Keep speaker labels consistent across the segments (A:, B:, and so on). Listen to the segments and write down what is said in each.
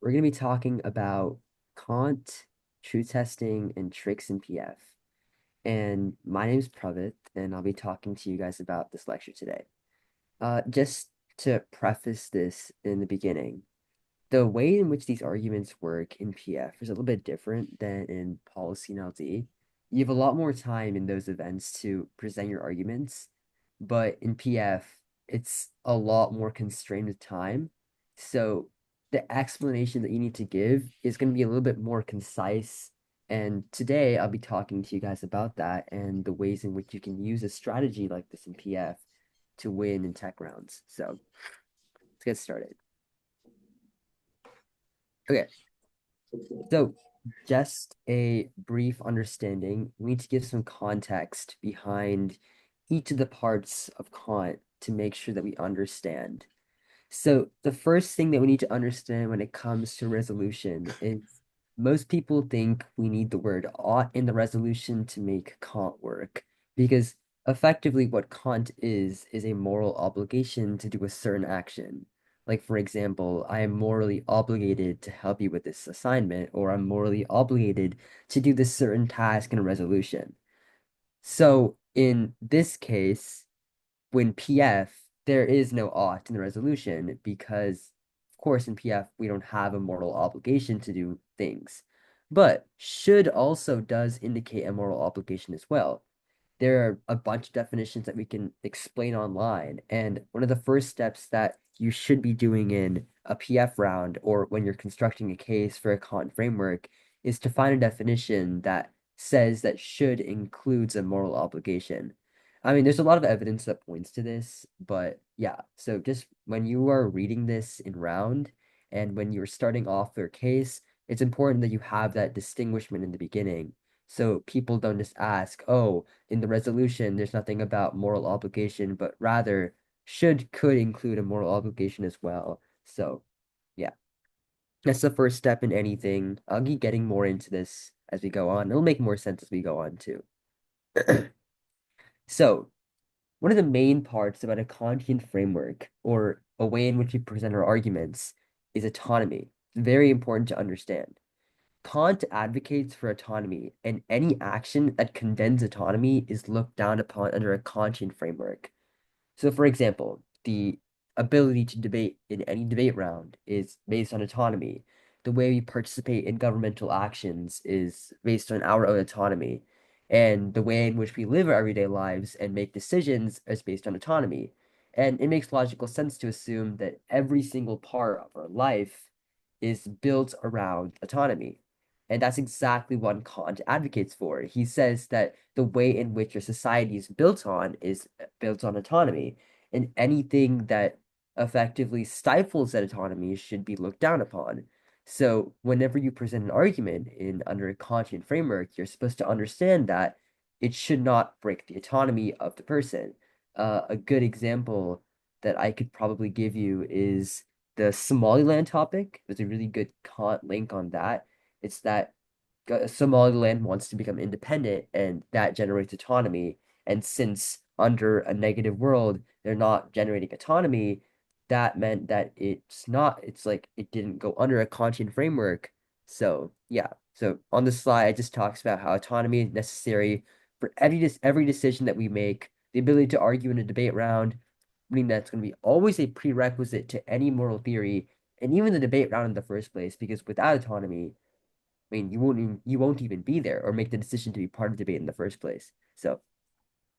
A: We're going to be talking about Kant, truth testing, and tricks in PF. And my name is Pravith, and I'll be talking to you guys about this lecture today. Just to preface this in the beginning, the way in which these arguments work in PF is a little bit different than in policy and LD. You have a lot more time in those events to present your arguments, but in PF, it's a lot more constrained with time. So the explanation that you need to give is going to be a little bit more concise. And today I'll be talking to you guys about that and the ways in which you can use a strategy like this in PF to win in tech rounds. So let's get started. Okay, so just a brief understanding. We need to give some context behind each of the parts of Kant to make sure that we understand. So the first thing that we need to understand when it comes to resolution is most people think we need the word ought in the resolution to make Kant work because effectively what Kant is a moral obligation to do a certain action. Like, for example, I am morally obligated to help you with this assignment, or I'm morally obligated to do this certain task in a resolution. So in this case, when PF, there is no ought in the resolution because, of course, in PF, we don't have a moral obligation to do things. But should also does indicate a moral obligation as well. There are a bunch of definitions that we can explain online. And one of the first steps that you should be doing in a PF round or when you're constructing a case for a Kant framework is to find a definition that says that should includes a moral obligation. I mean, there's a lot of evidence that points to this, but yeah, so just when you are reading this in round and when you're starting off your case, it's important that you have that distinguishment in the beginning. So people don't just ask, oh, in the resolution, there's nothing about moral obligation, but rather should could include a moral obligation as well. So yeah, that's the first step in anything. I'll be getting more into this as we go on. It'll make more sense as we go on too. So one of the main parts about a Kantian framework or a way in which we present our arguments is autonomy. It's very important to understand. Kant advocates for autonomy, and any action that condemns autonomy is looked down upon under a Kantian framework. So, for example, the ability to debate in any debate round is based on autonomy. The way we participate in governmental actions is based on our own autonomy. And the way in which we live our everyday lives and make decisions is based on autonomy. And it makes logical sense to assume that every single part of our life is built around autonomy. And that's exactly what Kant advocates for. He says that the way in which your society is built on autonomy, and anything that effectively stifles that autonomy should be looked down upon. So whenever you present an argument in under a Kantian framework, you're supposed to understand that it should not break the autonomy of the person. A good example that I could probably give you is the Somaliland topic. There's a really good Kant link on that. It's that Somaliland wants to become independent, and that generates autonomy. And since under a negative world, they're not generating autonomy, that meant that it's like it didn't go under a Kantian framework. So, yeah. So on the slide, it just talks about how autonomy is necessary for every decision that we make, the ability to argue in a debate round, meaning that's going to be always a prerequisite to any moral theory, and even the debate round in the first place, because without autonomy, I mean, you won't even be there or make the decision to be part of the debate in the first place. So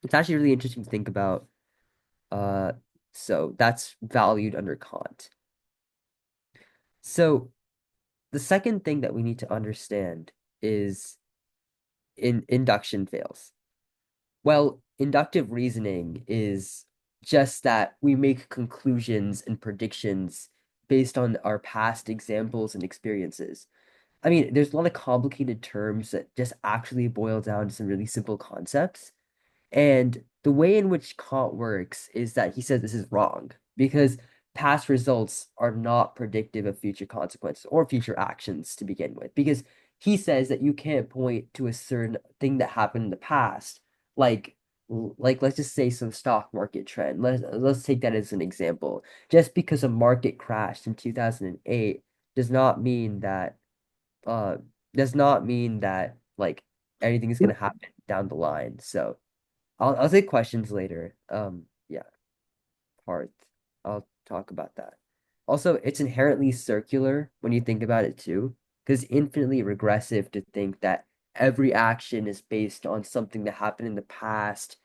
A: it's actually really interesting to think about. Uh, so that's valued under Kant. So the second thing that we need to understand is in induction fails. Well, inductive reasoning is just that we make conclusions and predictions based on our past examples and experiences. I mean, there's a lot of complicated terms that just actually boil down to some really simple concepts. And the way in which Kant works is that he says this is wrong because past results are not predictive of future consequences or future actions to begin with. Because he says that you can't point to a certain thing that happened in the past, like let's just say some stock market trend. Let's take that as an example. Just because a market crashed in 2008 does not mean that uh does not mean that like anything is gonna happen down the line. So I'll take questions later. Yeah, part. I'll talk about that. Also, it's inherently circular when you think about it too, because infinitely regressive to think that every action is based on something that happened in the past,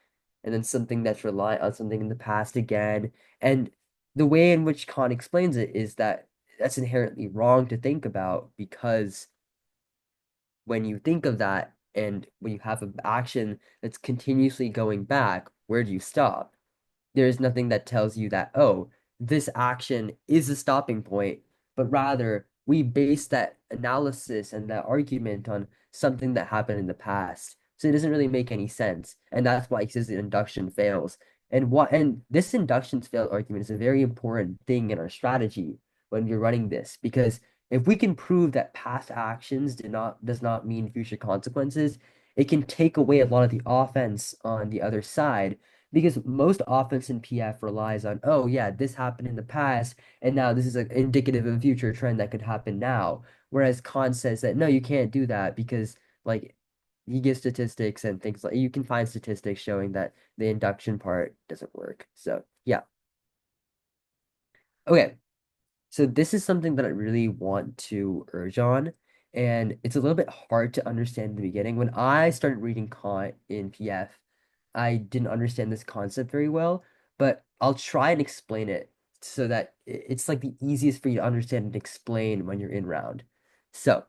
A: and then something that's reliant on something in the past again. And the way in which Kant explains it is that that's inherently wrong to think about because when you think of that and when you have an action that's continuously going back, where do you stop? There's nothing that tells you that, oh, this action is a stopping point, but rather we base that analysis and that argument on something that happened in the past. So it doesn't really make any sense. And that's why he says the induction fails. And this inductions fail argument is a very important thing in our strategy when you're running this, because if we can prove that past actions does not mean future consequences, it can take away a lot of the offense on the other side because most offense in PF relies on, oh yeah, this happened in the past, and now this is an indicative of a future trend that could happen now. Whereas Kant says that no, you can't do that because like he gives statistics and things like you can find statistics showing that the induction part doesn't work. So yeah. Okay. So this is something that I really want to urge on, and it's a little bit hard to understand in the beginning. When I started reading Kant in PF, I didn't understand this concept very well, but I'll try and explain it so that it's like the easiest for you to understand and explain when you're in round. So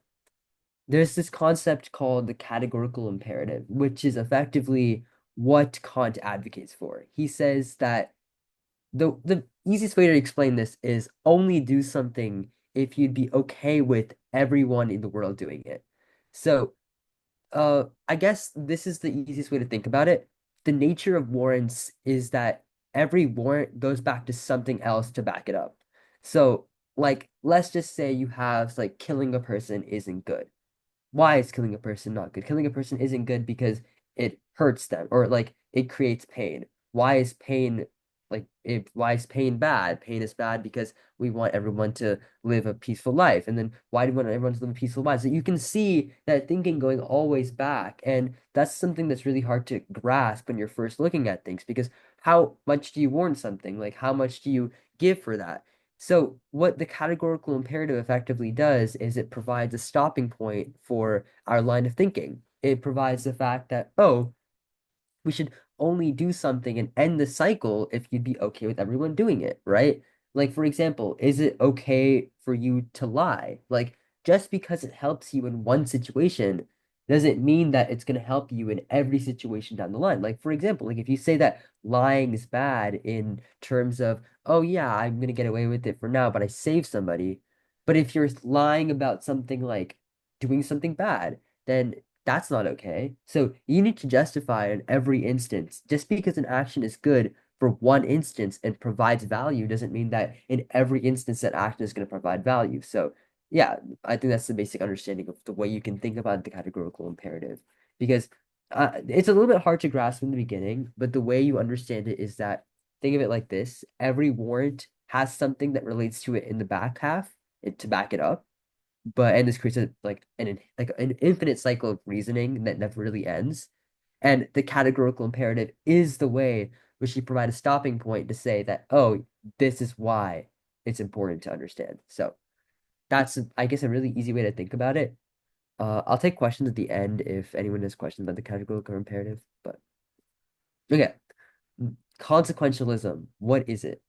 A: there's this concept called the categorical imperative, which is effectively what Kant advocates for. He says that the easiest way to explain this is only do something if you'd be okay with everyone in the world doing it. So, I guess this is the easiest way to think about it. The nature of warrants is that every warrant goes back to something else to back it up. So, like, let's just say you have like killing a person isn't good. Why is killing a person not good? Killing a person isn't good because it hurts them or like it creates pain. Why is pain why is pain bad? Pain is bad because we want everyone to live a peaceful life. And then why do we want everyone to live a peaceful life? So you can see that thinking going always back. And that's something that's really hard to grasp when you're first looking at things because how much do you warrant something? Like how much do you give for that? So what the categorical imperative effectively does is it provides a stopping point for our line of thinking. It provides the fact that, oh, we should only do something and end the cycle if you'd be okay with everyone doing it, right? Like, for example, is it okay for you to lie? Like, just because it helps you in one situation doesn't mean that it's going to help you in every situation down the line. Like, for example, like if you say that lying is bad in terms of, oh, yeah, I'm going to get away with it for now, but I saved somebody. But if you're lying about something like doing something bad, then that's not okay. So you need to justify in every instance. Just because an action is good for one instance and provides value doesn't mean that in every instance that action is going to provide value. So yeah, I think that's the basic understanding of the way you can think about the categorical imperative. Because it's a little bit hard to grasp in the beginning, but the way you understand it is that think of it like this: every warrant has something that relates to it in the back half to back it up, but and this creates an infinite cycle of reasoning that never really ends. And the categorical imperative is the way which you provide a stopping point to say that, oh, this is why it's important to understand. So that's, I guess, a really easy way to think about it. I'll take questions at the end if anyone has questions about the categorical imperative. But okay, consequentialism. What is it?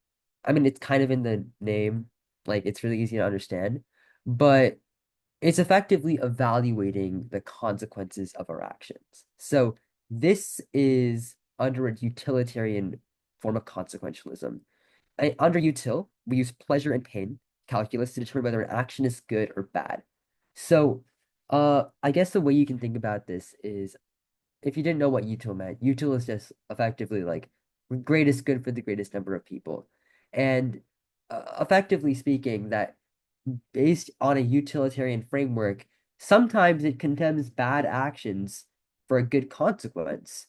A: I mean, it's kind of in the name, like it's really easy to understand, but it's effectively evaluating the consequences of our actions. So this is under a utilitarian form of consequentialism. Under util, we use pleasure and pain calculus to determine whether an action is good or bad. So, I guess the way you can think about this is if you didn't know what util meant, util is just effectively like greatest good for the greatest number of people. And effectively speaking, that based on a utilitarian framework, sometimes it condemns bad actions for a good consequence.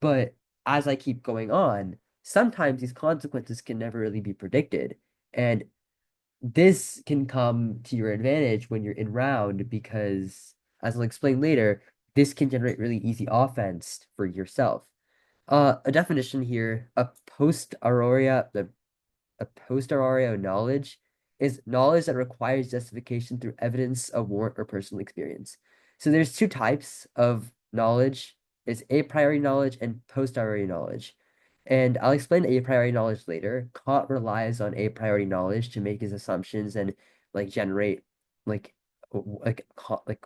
A: But as I keep going on, sometimes these consequences can never really be predicted. And this can come to your advantage when you're in round because, as I'll explain later, this can generate really easy offense for yourself. A definition here, a posteriori knowledge is knowledge that requires justification through evidence of warrant or personal experience. So there's two types of knowledge. It's a priori knowledge and posteriori knowledge. And I'll explain a priori knowledge later. Kant relies on a priori knowledge to make his assumptions and like generate like like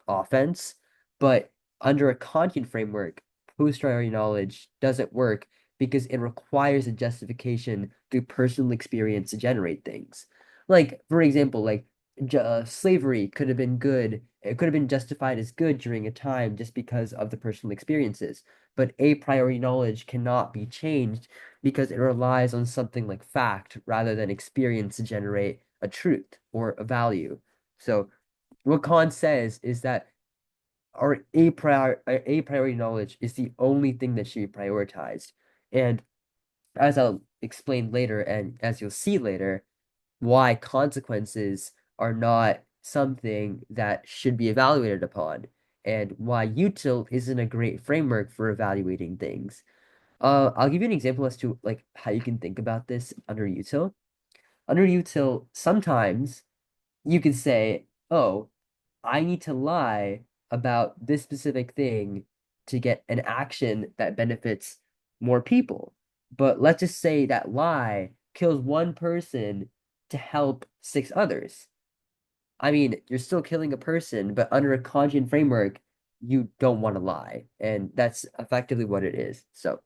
A: offense. But under a Kantian framework, posteriori knowledge doesn't work because it requires a justification through personal experience to generate things. Like, for example, like slavery could have been good. It could have been justified as good during a time just because of the personal experiences. But a priori knowledge cannot be changed because it relies on something like fact rather than experience to generate a truth or a value. So, what Kant says is that our a priori knowledge is the only thing that should be prioritized. And as I'll explain later, and as you'll see later, why consequences are not something that should be evaluated upon, and why util isn't a great framework for evaluating things. I'll give you an example as to like how you can think about this under util. Under util, sometimes you could say, oh, I need to lie about this specific thing to get an action that benefits more people. But let's just say that lie kills one person to help six others. I mean, you're still killing a person, but under a Kantian framework, you don't want to lie. And that's effectively what it is. So,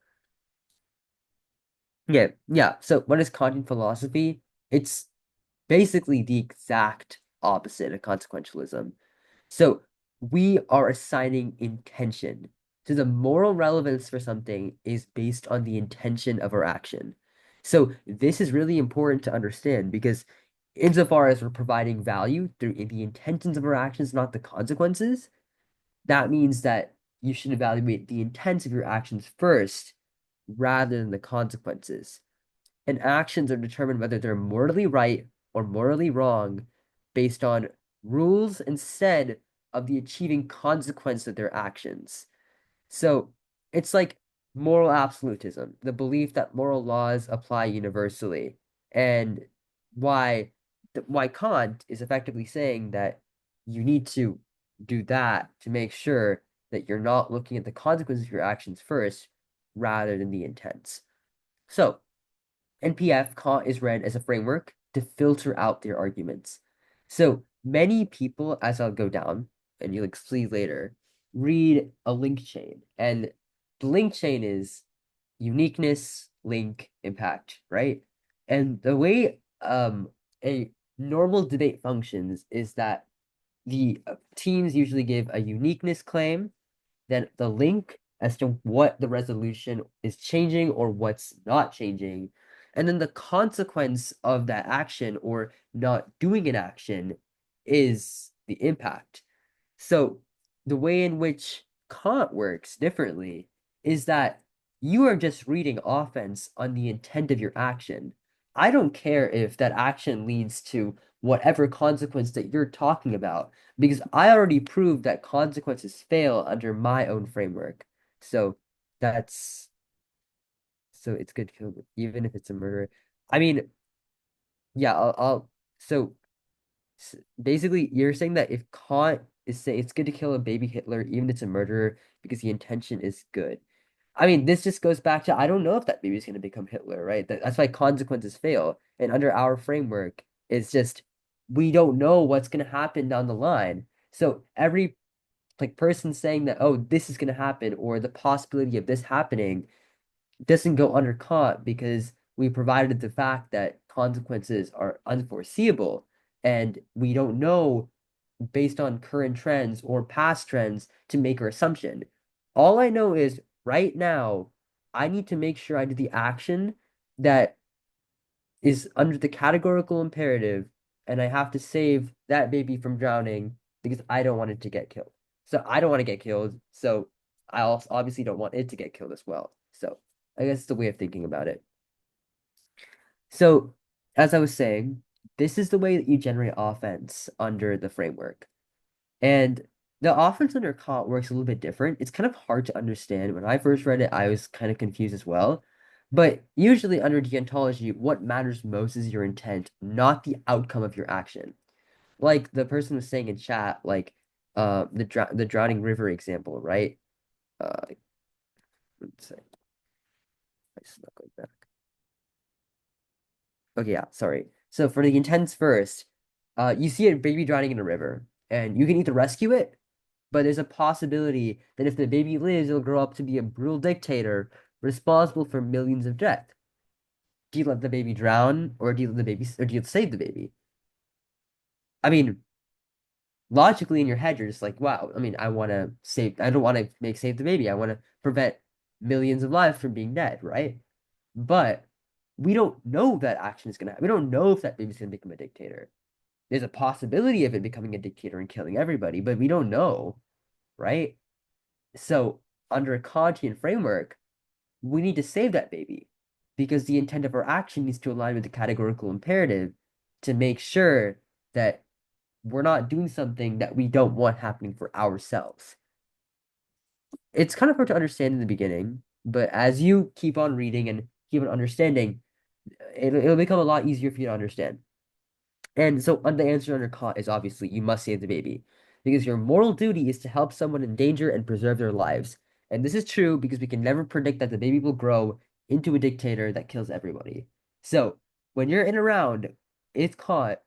A: yeah, yeah. So, what is Kantian philosophy? It's basically the exact opposite of consequentialism. So we are assigning intention. So the moral relevance for something is based on the intention of our action. So this is really important to understand because insofar as we're providing value through the intentions of our actions, not the consequences, that means that you should evaluate the intent of your actions first rather than the consequences. And actions are determined whether they're morally right or morally wrong based on rules instead of the achieving consequence of their actions. So it's like moral absolutism, the belief that moral laws apply universally, and why why Kant is effectively saying that you need to do that to make sure that you're not looking at the consequences of your actions first rather than the intents. So NPF Kant is read as a framework to filter out their arguments. So many people, as I'll go down, and you'll see later, read a link chain. And the link chain is uniqueness, link, impact, right? And the way a normal debate functions is that the teams usually give a uniqueness claim, then the link as to what the resolution is changing or what's not changing, and then the consequence of that action or not doing an action is the impact. So the way in which Kant works differently is that you are just reading offense on the intent of your action. I don't care if that action leads to whatever consequence that you're talking about, because I already proved that consequences fail under my own framework. So that's so it's good to kill even if it's a murder. I mean, yeah, so basically you're saying that if Kant is saying it's good to kill a baby Hitler, even if it's a murderer, because the intention is good. I mean, this just goes back to I don't know if that baby's going to become Hitler, right? That's why consequences fail. And under our framework, it's just we don't know what's going to happen down the line. So every like person saying that, oh, this is going to happen or the possibility of this happening doesn't go under Kant because we provided the fact that consequences are unforeseeable and we don't know based on current trends or past trends to make our assumption. All I know is right now, I need to make sure I do the action that is under the categorical imperative, and I have to save that baby from drowning because I don't want it to get killed. So I don't want to get killed, so I also obviously don't want it to get killed as well. So I guess it's the way of thinking about it. So, as I was saying, this is the way that you generate offense under the framework. And the offense under Kant works a little bit different. It's kind of hard to understand. When I first read it, I was kind of confused as well. But usually under deontology, what matters most is your intent, not the outcome of your action. Like the person was saying in chat, like the drowning river example, right? Let's say it's not going back. Okay, yeah, sorry. So for the intents first, you see a baby drowning in a river, and you can either rescue it, but there's a possibility that if the baby lives, it'll grow up to be a brutal dictator responsible for millions of deaths. Do you let the baby drown, or do you save the baby? I mean, logically in your head, you're just like, wow. I mean, I don't want to make save the baby. I want to prevent millions of lives from being dead, right? But we don't know that action is gonna happen. We don't know if that baby's gonna become a dictator. There's a possibility of it becoming a dictator and killing everybody, but we don't know, right? So under a Kantian framework, we need to save that baby because the intent of our action needs to align with the categorical imperative to make sure that we're not doing something that we don't want happening for ourselves. It's kind of hard to understand in the beginning, but as you keep on reading and keep on understanding, it'll become a lot easier for you to understand. And so the answer under Kant is obviously you must save the baby because your moral duty is to help someone in danger and preserve their lives. And this is true because we can never predict that the baby will grow into a dictator that kills everybody. So when you're in a round, it's Kant,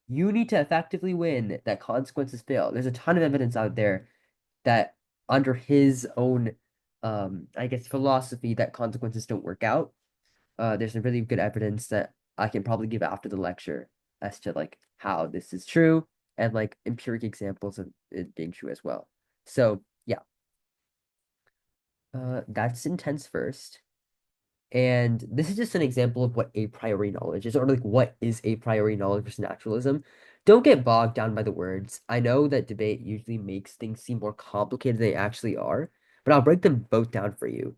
A: you need to effectively win that consequences fail. There's a ton of evidence out there that under his own I guess philosophy that consequences don't work out. There's some really good evidence that I can probably give after the lecture as to like how this is true and like empiric examples of it being true as well. So yeah, that's intense first. And this is just an example of what a priori knowledge is, or like what is a priori knowledge versus naturalism. Don't get bogged down by the words. I know that debate usually makes things seem more complicated than they actually are, but I'll break them both down for you.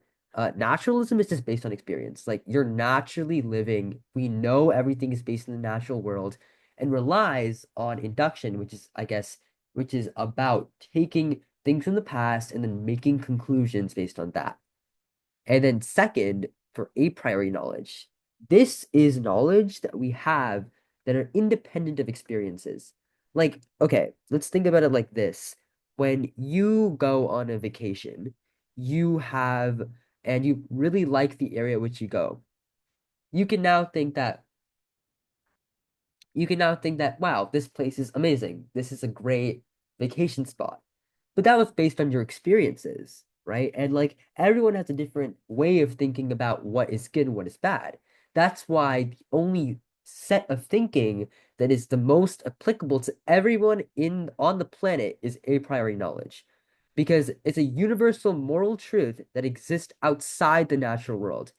A: Naturalism is just based on experience. Like you're naturally living, we know everything is based in the natural world and relies on induction, which is, I guess, which is about taking things from the past and then making conclusions based on that. And then second, for a priori knowledge, this is knowledge that we have that are independent of experiences. Like, okay, let's think about it like this. When you go on a vacation, you have, and you really like the area which you go, you can now think that wow, this place is amazing. This is a great vacation spot. But that was based on your experiences, right? And like everyone has a different way of thinking about what is good and what is bad. That's why the only set of thinking that is the most applicable to everyone in on the planet is a priori knowledge. Because it's a universal moral truth that exists outside the natural world.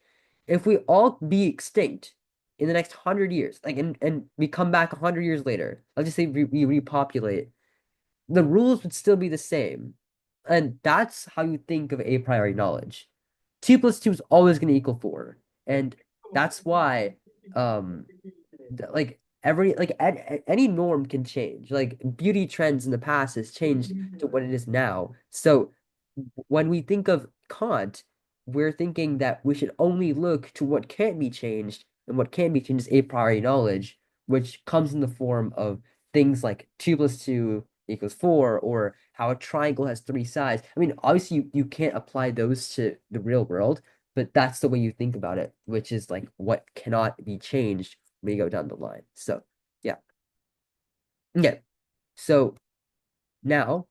A: If we all be extinct in the next 100 years, like and we come back 100 years later, let's just say we repopulate, the rules would still be the same. And that's how you think of a priori knowledge. 2 plus 2 is always going to equal 4. And that's why, um, like any norm can change. Like beauty trends in the past has changed to what it is now. So when we think of Kant, we're thinking that we should only look to what can't be changed, and what can be changed is a priori knowledge, which comes in the form of things like 2 plus 2 equals 4, or how a triangle has 3 sides. I mean, obviously you can't apply those to the real world, but that's the way you think about it, which is like what cannot be changed when you go down the line. So yeah. Okay. So now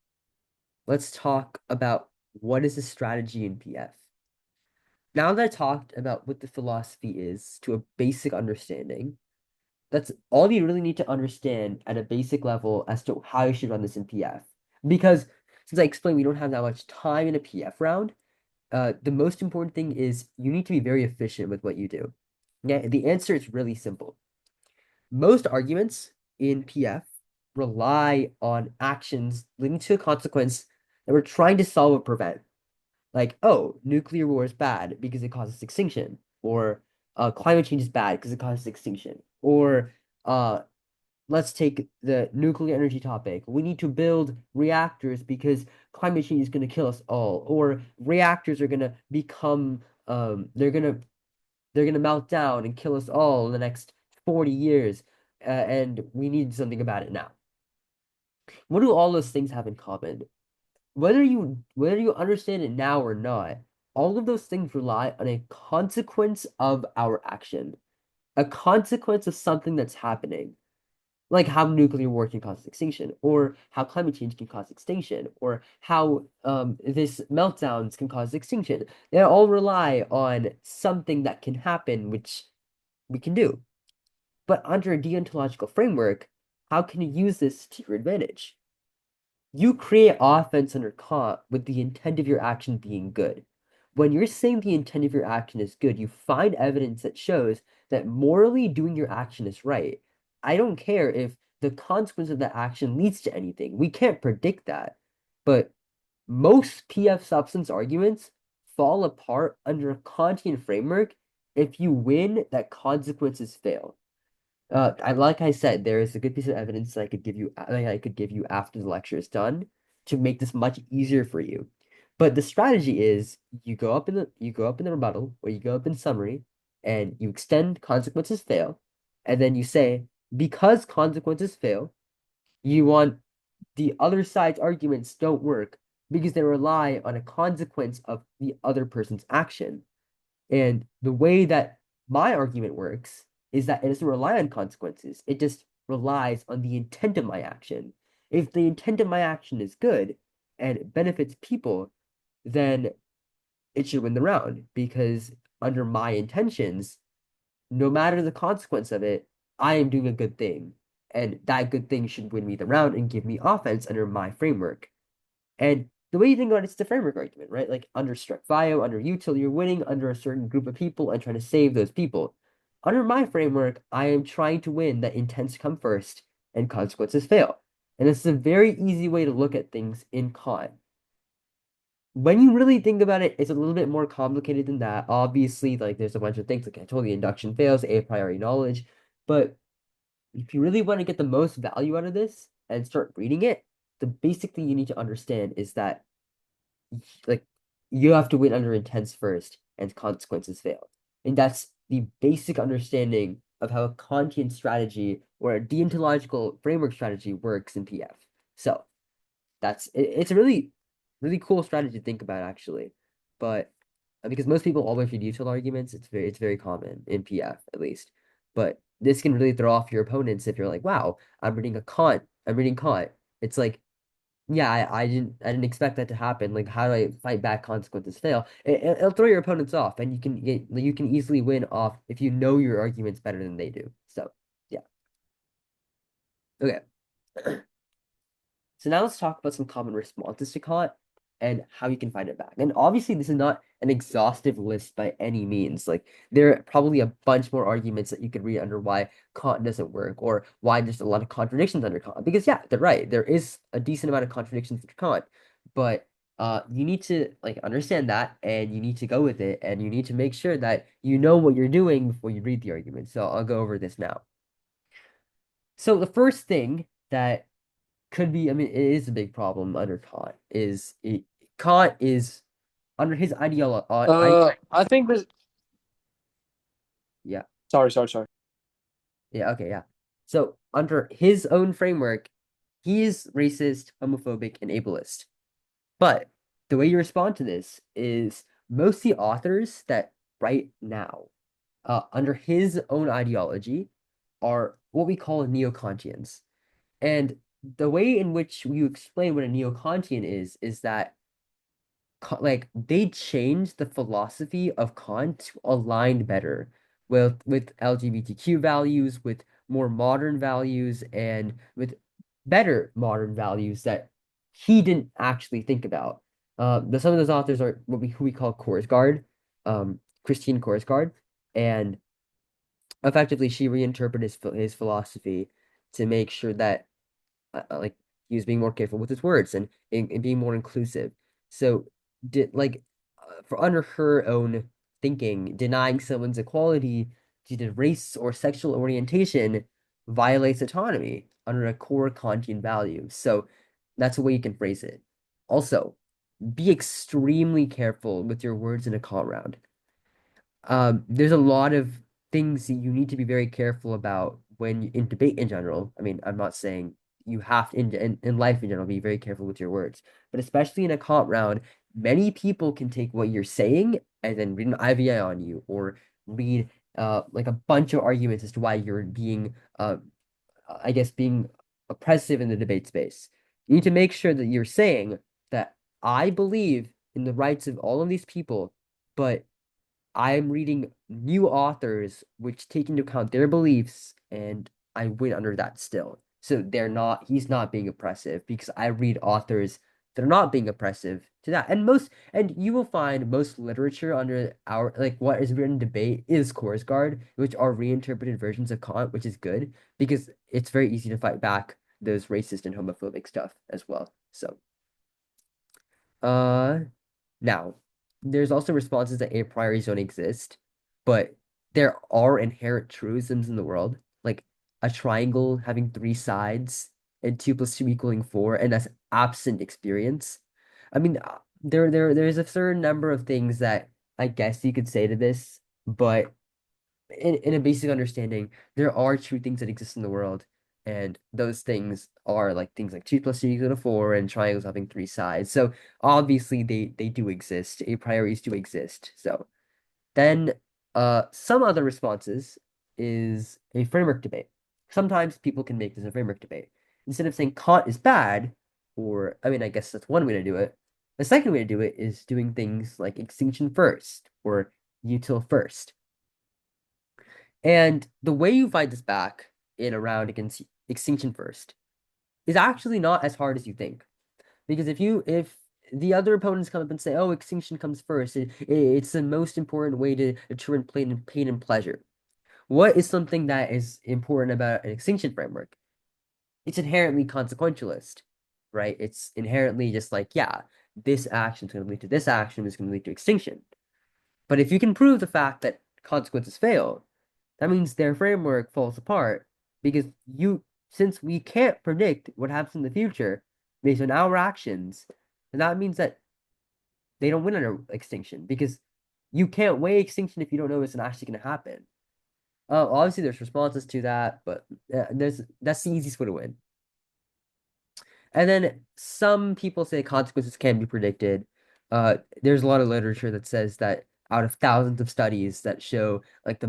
A: let's talk about what is a strategy in PF. Now that I talked about what the philosophy is to a basic understanding, that's all you really need to understand at a basic level as to how you should run this in PF. Because since I explained we don't have that much time in a PF round, the most important thing is you need to be very efficient with what you do. Yeah, the answer is really simple. Most arguments in PF rely on actions leading to a consequence that we're trying to solve or prevent. Like, oh, nuclear war is bad because it causes extinction, or climate change is bad because it causes extinction, or let's take the nuclear energy topic. We need to build reactors because climate change is going to kill us all, or reactors are going to become they're going to melt down and kill us all in the next 40 years, and we need something about it now. What do all those things have in common? Whether you understand it now or not, all of those things rely on a consequence of our action, a consequence of something that's happening, like how nuclear war can cause extinction, or how climate change can cause extinction, or how this meltdowns can cause extinction. They all rely on something that can happen, which we can do. But under a deontological framework, how can you use this to your advantage? You create offense under Kant with the intent of your action being good. When you're saying the intent of your action is good, you find evidence that shows that morally doing your action is right. I don't care if the consequence of that action leads to anything. We can't predict that. But most PF substance arguments fall apart under a Kantian framework if you win that consequences fail. Like I said, there is a good piece of evidence that I could give you after the lecture is done to make this much easier for you. But the strategy is you go up in the rebuttal or you go up in summary and you extend consequences fail, and then you say because consequences fail, you want the other side's arguments don't work because they rely on a consequence of the other person's action. And the way that my argument works is that it doesn't rely on consequences. It just relies on the intent of my action. If the intent of my action is good and it benefits people, then it should win the round because under my intentions, no matter the consequence of it, I am doing a good thing. And that good thing should win me the round and give me offense under my framework. And the way you think about it's the framework argument, right? Like under strict bio, under util, you're winning under a certain group of people and trying to save those people. Under my framework, I am trying to win that intents come first and consequences fail. And this is a very easy way to look at things in Kant. When you really think about it, it's a little bit more complicated than that. Obviously, like there's a bunch of things, like I told you, induction fails, a priori knowledge. But if you really want to get the most value out of this and start reading it, the basic thing you need to understand is that like you have to win under intents first and consequences fail. And that's the basic understanding of how a Kantian strategy or a deontological framework strategy works in PF. So it's a really cool strategy to think about actually. But because most people always read util arguments, it's very common in PF at least. But this can really throw off your opponents if you're like, wow, I'm reading Kant. It's like yeah, I didn't expect that to happen. Like, how do I fight back consequences fail? It'll throw your opponents off, and you can easily win off if you know your arguments better than they do. So, yeah. Okay. So now let's talk about some common responses to Kant and how you can find it back. And obviously, this is not an exhaustive list by any means. Like, there are probably a bunch more arguments that you could read under why Kant doesn't work or why there's a lot of contradictions under Kant. Because yeah, they're right. There is a decent amount of contradictions under Kant, but you need to like understand that and you need to go with it and you need to make sure that you know what you're doing before you read the argument. So I'll go over this now. So the first thing that could be, I mean, it is a big problem under Kant. Kant is under his ideology.
B: I think this.
A: Yeah,
B: Sorry.
A: yeah, okay, yeah. So under his own framework, he's racist, homophobic, and ableist. But the way you respond to this is most of the authors that write now, under his own ideology, are what we call neo-Kantians. And the way in which you explain what a neo-Kantian is that like they changed the philosophy of Kant to align better with LGBTQ values, with more modern values, and with better modern values that he didn't actually think about. Some of those authors are who we call Korsgaard, Christine Korsgaard, and effectively she reinterpreted his philosophy to make sure that like he was being more careful with his words and being more inclusive. So did like for under her own thinking, denying someone's equality due to race or sexual orientation violates autonomy under a core Kantian value. So that's a way you can phrase it. Also, be extremely careful with your words in a call round. There's a lot of things that you need to be very careful about when in debate in general. I mean, I'm not saying you have to in life in general be very careful with your words, but especially in a comp round, many people can take what you're saying and then read an IVI on you or read like a bunch of arguments as to why you're being I guess being oppressive in the debate space. You need to make sure that you're saying that I believe in the rights of all of these people, but I'm reading new authors which take into account their beliefs, and I win under that still. So he's not being oppressive because I read authors that are not being oppressive to that. And you will find most literature under our, like what is written in debate is course guard, which are reinterpreted versions of Kant, which is good because it's very easy to fight back those racist and homophobic stuff as well. So, uh, now, there's also responses that a priori's don't exist, but there are inherent truisms in the world, like a triangle having three sides and two plus two equaling four, and that's absent experience. I mean, there's a certain number of things that I guess you could say to this, but in a basic understanding, there are true things that exist in the world, and those things are like things like two plus two equal to four and triangles having three sides. So obviously they do exist. A priorities do exist. So then some other responses is a framework debate. Sometimes people can make this a framework debate. Instead of saying Kant is bad, or I mean I guess that's one way to do it. The second way to do it is doing things like extinction first or util first. And the way you fight this back in a round against Extinction First is actually not as hard as you think. Because if the other opponents come up and say, "Oh, extinction comes first, it's the most important way to determine pain and pleasure." What is something that is important about an extinction framework? It's inherently consequentialist, right? It's inherently just like, yeah, this action is going to lead to this action, is going to lead to extinction. But if you can prove the fact that consequences fail, that means their framework falls apart because since we can't predict what happens in the future based on our actions, then that means that they don't win under extinction because you can't weigh extinction if you don't know it's actually going to happen. Obviously, there's responses to that, but that's the easiest way to win. And then some people say consequences can be predicted. There's a lot of literature that says that out of thousands of studies that show like the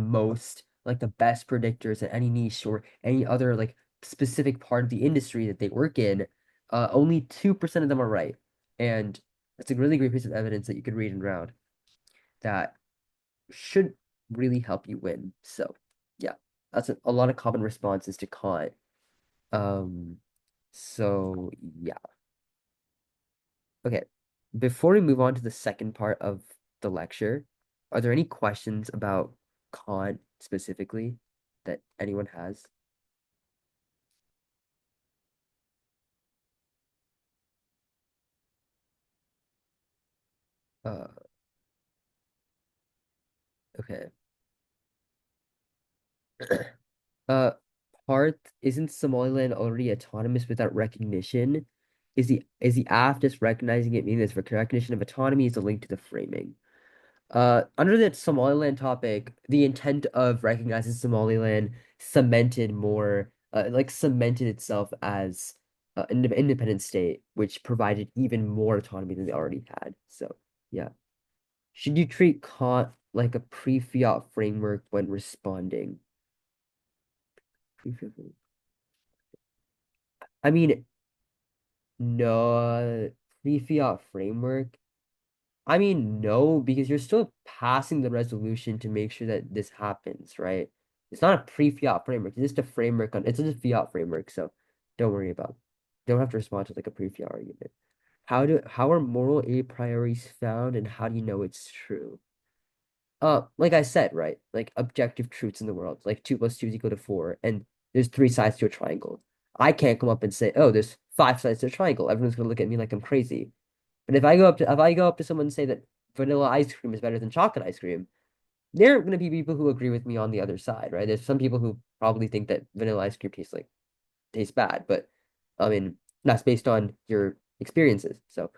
A: best predictors in any niche or any other like specific part of the industry that they work in, only 2% of them are right. And that's a really great piece of evidence that you could read and round that should really help you win. So yeah, that's a lot of common responses to Kant. Um, so yeah. Okay, before we move on to the second part of the lecture, are there any questions about Kant specifically that anyone has? Uh, okay. Uh, Parth, isn't Somaliland already autonomous without recognition? Is the aft just recognizing it, meaning this recognition of autonomy is a link to the framing? Under the Somaliland topic, the intent of recognizing Somaliland cemented itself as an independent state, which provided even more autonomy than they already had. So, yeah. Should you treat Kant like a pre-fiat framework when responding? I mean, no, pre-fiat framework. I mean, no, because you're still passing the resolution to make sure that this happens, right? It's not a pre-fiat framework. It's just a fiat framework, so don't worry about. Don't have to respond to like a pre-fiat argument. How are moral a priorities found and how do you know it's true? Like I said, right? Like objective truths in the world, like two plus two is equal to four, and there's three sides to a triangle. I can't come up and say, oh, there's five sides to a triangle. Everyone's gonna look at me like I'm crazy. But if I go up to someone and say that vanilla ice cream is better than chocolate ice cream, there are going to be people who agree with me on the other side, right? There's some people who probably think that vanilla ice cream tastes bad, but I mean that's based on your experiences. So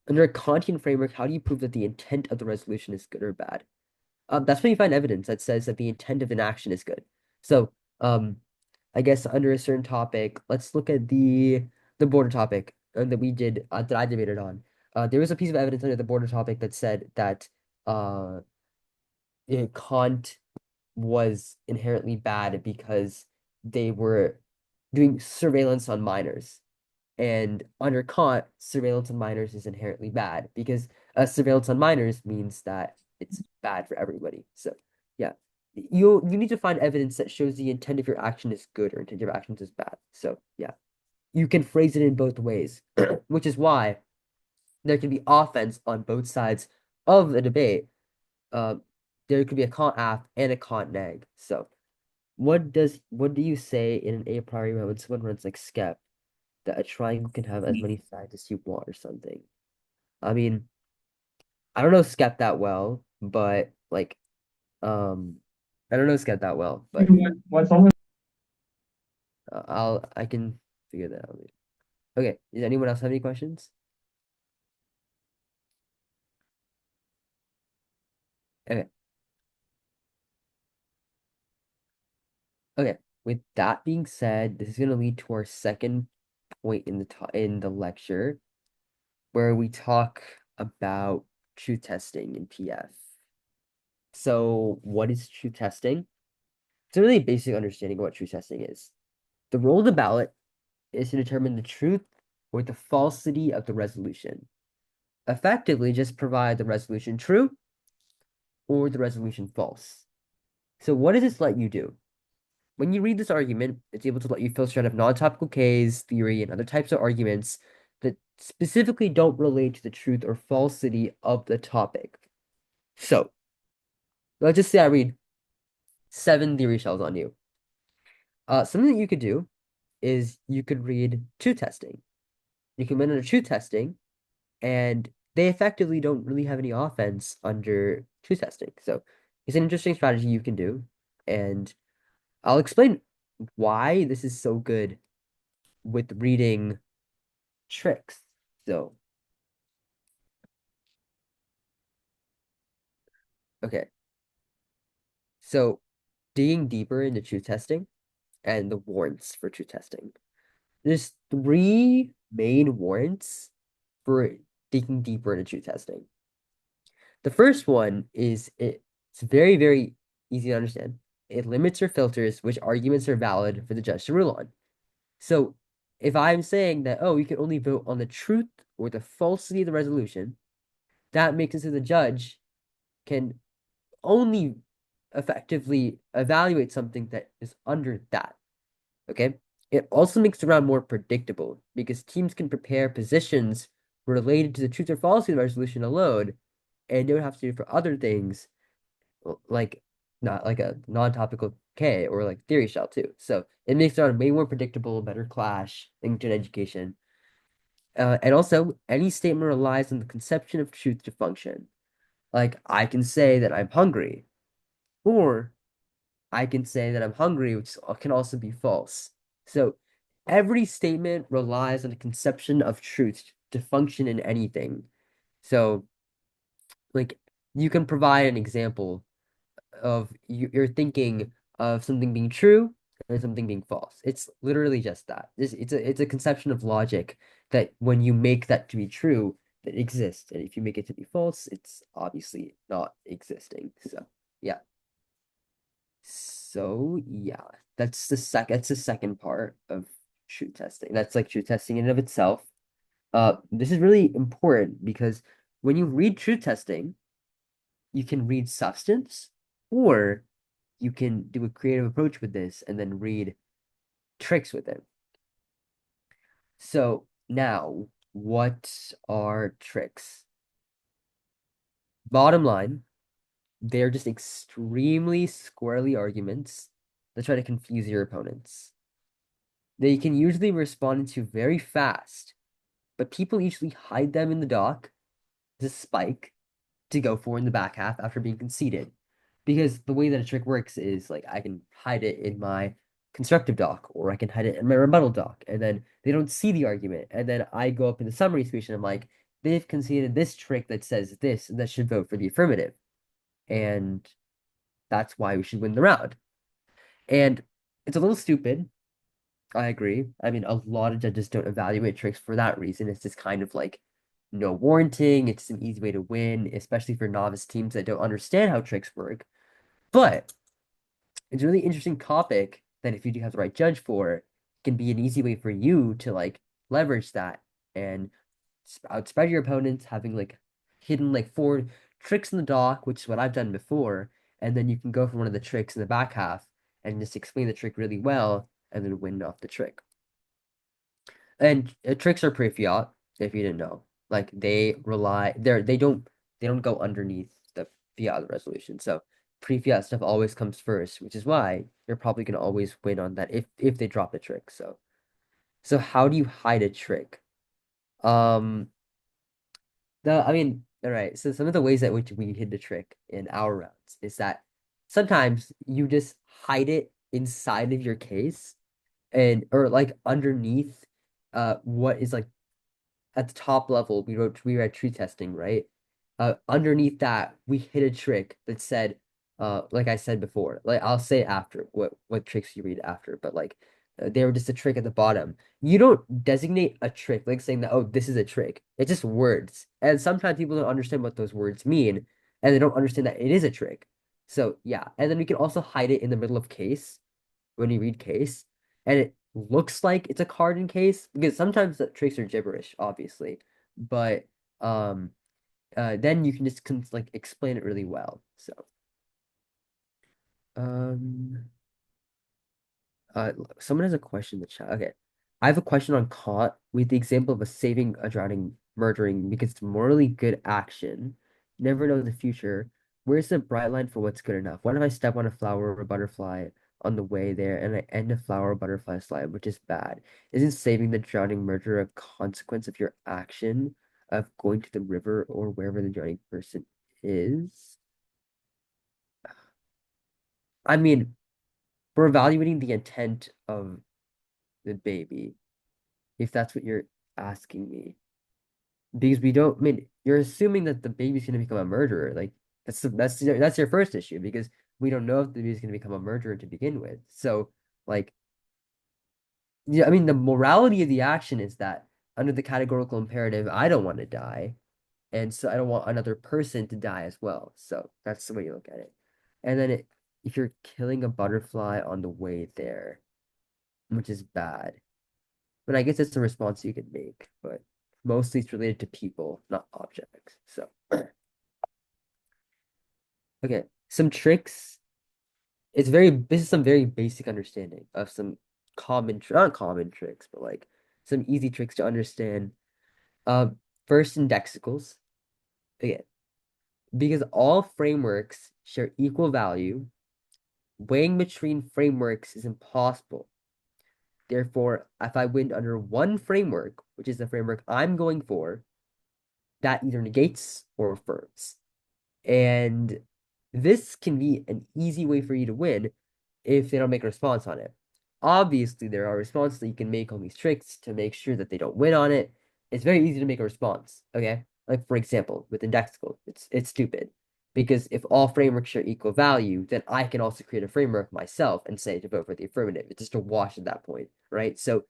A: under a Kantian framework, how do you prove that the intent of the resolution is good or bad? That's when you find evidence that says that the intent of an action is good. So, I guess under a certain topic, let's look at the border topic that we did that I debated on. There was a piece of evidence under the border topic that said that uh, Kant was inherently bad because they were doing surveillance on minors. And under Kant, surveillance on minors is inherently bad because surveillance on minors means that it's bad for everybody. So yeah, you need to find evidence that shows the intent of your action is good or intent of your actions is bad. So yeah, you can phrase it in both ways, which is why there can be offense on both sides of the debate. Uh, there could be a Kant aff and a Kant neg. So what do you say in an a priori when someone runs like skep that a triangle can have as many sides as you want or something? I mean, I don't know skep that well, but like I don't know skep that well, but I can figure that out. Okay, does anyone else have any questions? Okay, okay. With that being said, this is gonna lead to our second point in the lecture where we talk about truth testing in PF. So, what is truth testing? It's a really basic understanding of what truth testing is. The role of the ballot is to determine the truth or the falsity of the resolution. Effectively, just provide the resolution true or the resolution false. So, what does this let you do? When you read this argument, it's able to let you filter out of non-topical case, theory, and other types of arguments that specifically don't relate to the truth or falsity of the topic. So, let's just say I read 7 theory shells on you. Something that you could do is you could read truth testing. You can win under truth testing, and they effectively don't really have any offense under truth testing. So it's an interesting strategy you can do, and I'll explain why this is so good with reading tricks. So, okay. So digging deeper into truth testing and the warrants for truth testing. There's 3 main warrants for digging deeper into truth testing. The first one is it's very, very easy to understand. It limits or filters which arguments are valid for the judge to rule on. So if I'm saying that, oh, you can only vote on the truth or the falsity of the resolution, that makes it so the judge can only effectively evaluate something that is under that. Okay. It also makes the round more predictable because teams can prepare positions related to the truth or falsity of the resolution alone and don't have to do for other things like not like a non-topical K or like theory shell too. So it makes it way more predictable, better clash into education. And also, any statement relies on the conception of truth to function. Like I can say that I'm hungry, or I can say that I'm hungry, which can also be false. So every statement relies on the conception of truth to function in anything. So like you can provide an example of you're thinking of something being true and something being false. It's literally just that. It's a conception of logic that when you make that to be true, that exists, and if you make it to be false, it's obviously not existing. So yeah. So yeah, that's the second part of truth testing. That's like truth testing in and of itself. This is really important because when you read truth testing, you can read substance, or you can do a creative approach with this and then read tricks with it. So now, what are tricks? Bottom line, they're just extremely squirrely arguments that try to confuse your opponents. They can usually respond to very fast, but people usually hide them in the dock as a spike, to go for in the back half after being conceded. Because the way that a trick works is like I can hide it in my constructive doc or I can hide it in my rebuttal doc, and then they don't see the argument. And then I go up in the summary speech and I'm like, they've conceded this trick that says this, and that should vote for the affirmative. And that's why we should win the round. And it's a little stupid. I agree. I mean, a lot of judges don't evaluate tricks for that reason. It's just kind of like no warranting. It's an easy way to win, especially for novice teams that don't understand how tricks work. But it's a really interesting topic that if you do have the right judge for, can be an easy way for you to like leverage that and outspread your opponents, having like hidden like four tricks in the dock, which is what I've done before, and then you can go for one of the tricks in the back half and just explain the trick really well and then win off the trick. And tricks are pre-fiat, if you didn't know. Like they don't go underneath the fiat resolution. So pre-fiat stuff always comes first, which is why you're probably gonna always win on that if they drop the trick. So how do you hide a trick? Um I mean, all right, so some of the ways that which we hid the trick in our rounds is that sometimes you just hide it inside of your case and or like underneath what is like at the top level, we read tree testing, right? Underneath that, we hit a trick that said, like I said before, like I'll say after what tricks you read after, but like they were just a trick at the bottom. You don't designate a trick like saying that, oh, this is a trick. It's just words, and sometimes people don't understand what those words mean, and they don't understand that it is a trick. So yeah, and then we can also hide it in the middle of case when you read case, and it looks like it's a card in case because sometimes the tricks are gibberish, obviously, but um, then you can just like explain it really well. So um, someone has a question in the chat. Okay, I have a question on Kant with the example of a saving, a drowning, murdering because it's morally good action. You never know the future. Where's the bright line for what's good enough? What if I step on a flower or a butterfly on the way there and I end a flower or butterfly slide, which is bad? Isn't saving the drowning murderer a consequence of your action of going to the river or wherever the drowning person is? I mean, we're evaluating the intent of the baby, if that's what you're asking me. Because we don't, I mean, you're assuming that the baby's gonna become a murderer. Like that's your first issue because we don't know if the baby's gonna become a murderer to begin with. So, like, yeah, I mean, the morality of the action is that under the categorical imperative, I don't want to die, and so I don't want another person to die as well. So that's the way you look at it. And then if you're killing a butterfly on the way there, which is bad. But I guess it's a response you can make, but mostly it's related to people, not objects. So, okay, some tricks. This is some very basic understanding of some not common tricks, but like some easy tricks to understand. Um, First, indexicals. Again, because all frameworks share equal value, weighing between frameworks is impossible. Therefore, if I win under one framework, which is the framework I'm going for, that either negates or affirms. And this can be an easy way for you to win if they don't make a response on it. Obviously, there are responses that you can make on these tricks to make sure that they don't win on it. It's very easy to make a response, okay? Like for example, with indexical, it's stupid. Because if all frameworks share equal value, then I can also create a framework myself and say to vote for the affirmative. It's just a wash at that point, right? So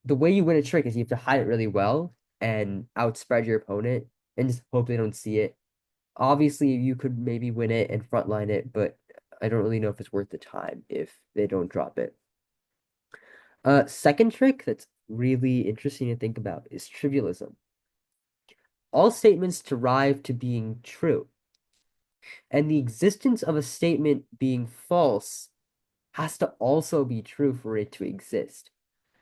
A: the way you win a trick is you have to hide it really well and outspread your opponent and just hope they don't see it. Obviously, you could maybe win it and frontline it, but I don't really know if it's worth the time if they don't drop it. Second trick that's really interesting to think about is trivialism. All statements derive to being true, and the existence of a statement being false has to also be true for it to exist.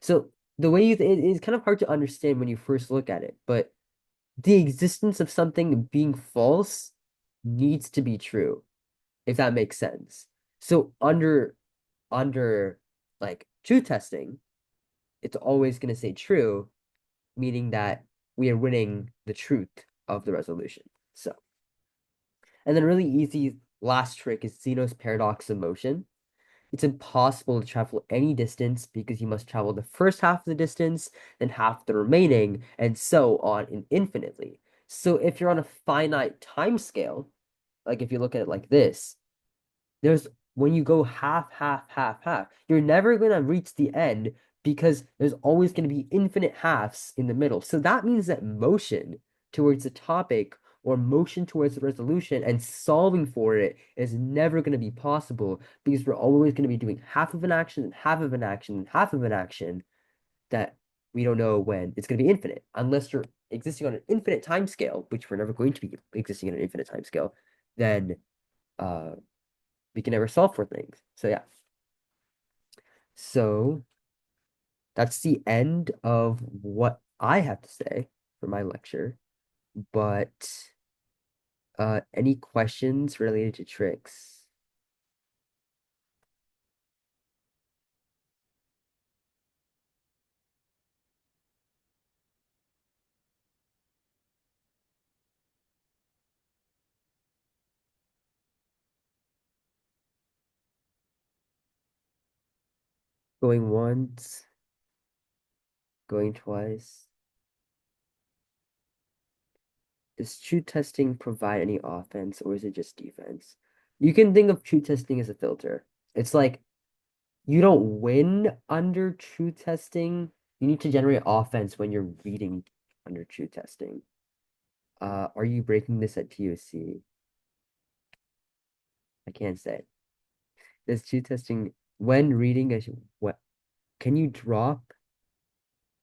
A: So the way it's kind of hard to understand when you first look at it, but the existence of something being false needs to be true, if that makes sense. So under like truth testing, it's always going to say true, meaning that we are winning the truth of the resolution. So And then really easy last trick is Zeno's paradox of motion. It's impossible to travel any distance because you must travel the first half of the distance, then half the remaining, and so on infinitely. So if you're on a finite time scale, like if you look at it like this, there's when you go half, half, half, half, you're never going to reach the end because there's always going to be infinite halves in the middle. So that means that motion towards the topic or motion towards the resolution and solving for it is never going to be possible because we're always going to be doing half of an action and half of an action and half of an action that we don't know when it's going to be infinite unless you're existing on an infinite time scale, which we're never going to be existing on an infinite time scale, then uh we can never solve for things. So yeah. So that's the end of what I have to say for my lecture. But any questions related to tricks? Going once, going twice. Does truth testing provide any offense or is it just defense? You can think of truth testing as a filter. It's like you don't win under truth testing. You need to generate offense when you're reading under truth testing. Are you breaking this at TOC? I can't say. Does truth testing when reading a what can you drop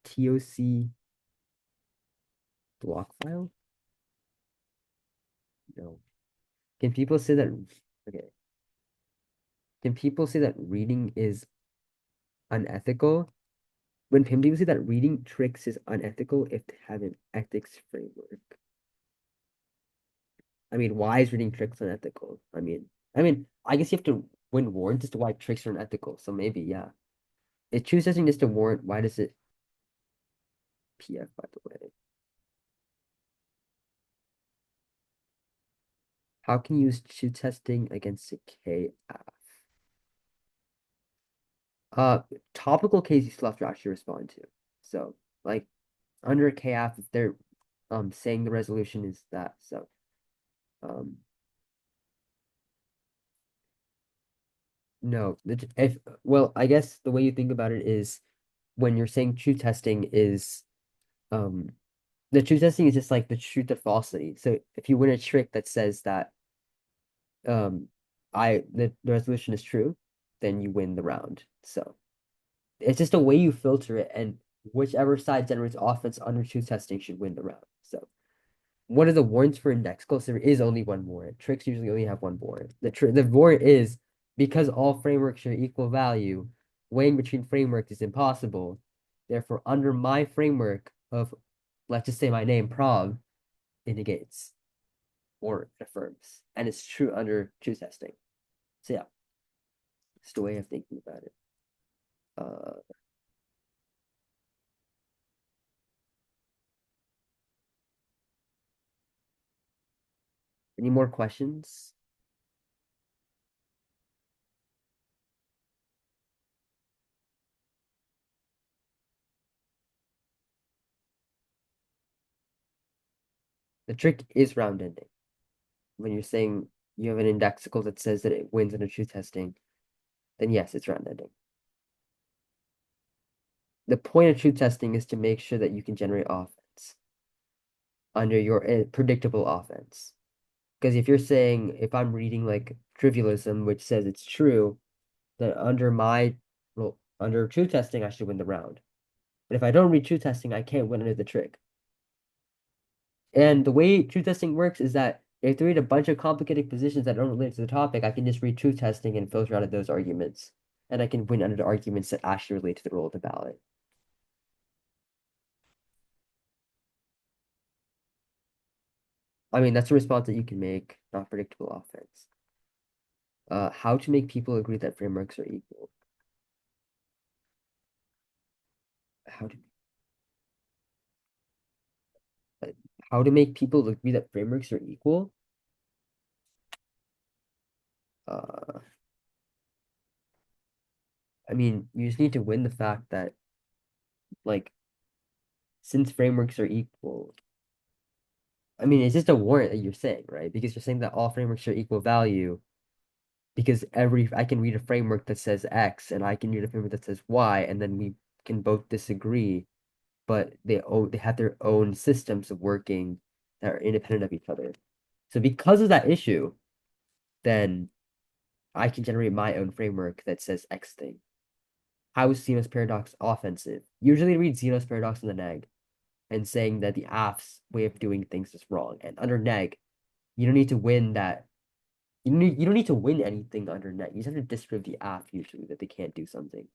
A: TOC block file? No. Can people say that okay. Can people say that reading is unethical? When people say that reading tricks is unethical if they have an ethics framework. I mean, why is reading tricks unethical? I guess you have to win warrants as to why tricks are unethical. So maybe, yeah. If truth testing is to warrant, why does it PF by the way? How can you use truth testing against a KF? Uh, Topical case you still have to actually respond to. So, like, under a KF, if they're saying the resolution is that, so um no, if well, I guess the way you think about it is when you're saying truth testing is um the truth testing is just like the truth of falsity. So if you win a trick that says that um the resolution is true, then you win the round. So it's just a way you filter it, and whichever side generates offense under truth testing should win the round. So what are the warrants for index? Close, there is only one warrant. Tricks usually only have one warrant. The warrant is because all frameworks share equal value, weighing between frameworks is impossible. Therefore, under my framework of, let's just say my name, Prav, it negates or it affirms. And it's true under truth testing. So yeah, it's the way of thinking about it. Uh, any more questions? The trick is round ending. When you're saying you have an indexical that says that it wins under truth testing, then yes, it's round ending. The point of truth testing is to make sure that you can generate offense under your predictable offense. Because if you're saying, if I'm reading like trivialism, which says it's true, then under truth testing, I should win the round. But if I don't read truth testing, I can't win under the trick. And the way truth testing works is that if I read a bunch of complicated positions that don't relate to the topic, I can just read truth testing and filter out of those arguments. And I can win under the arguments that actually relate to the role of the ballot. I mean, that's a response that you can make, not predictable offense. How to make people agree that frameworks are equal. How to uh, how to make people agree that frameworks are equal? Uh, I mean, you just need to win the fact that, like, since frameworks are equal, I mean, it's just a warrant that you're saying, right? Because you're saying that all frameworks are equal value because I can read a framework that says X and I can read a framework that says Y, and then we can both disagree, but they have their own systems of working that are independent of each other. So because of that issue, then I can generate my own framework that says X thing. How is Zeno's paradox offensive? Usually read Zeno's paradox in the neg and saying that the AF's way of doing things is wrong. And under neg, you don't need to win that. You don't need to win anything under neg. You just have to disprove the AF usually that they can't do something.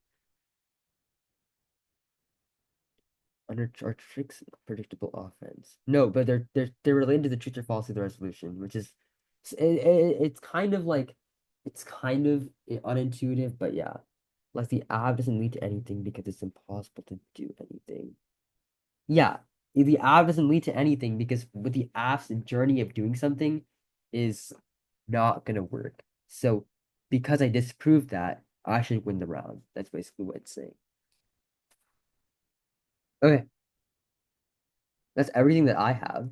A: Under are tricks predictable offense. No, but they're related to the truth or falsity of the resolution, which is it's kind of like it's kind of unintuitive, but yeah. Like the ab doesn't lead to anything because it's impossible to do anything. Yeah, the ab doesn't lead to anything because with the ab's journey of doing something is not gonna work. So because I disproved that, I should win the round. That's basically what it's saying. Okay, that's everything that I have.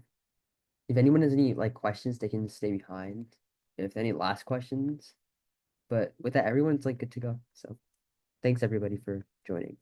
A: If anyone has any like questions, they can stay behind. If any last questions, but with that, everyone's like good to go. So thanks everybody for joining.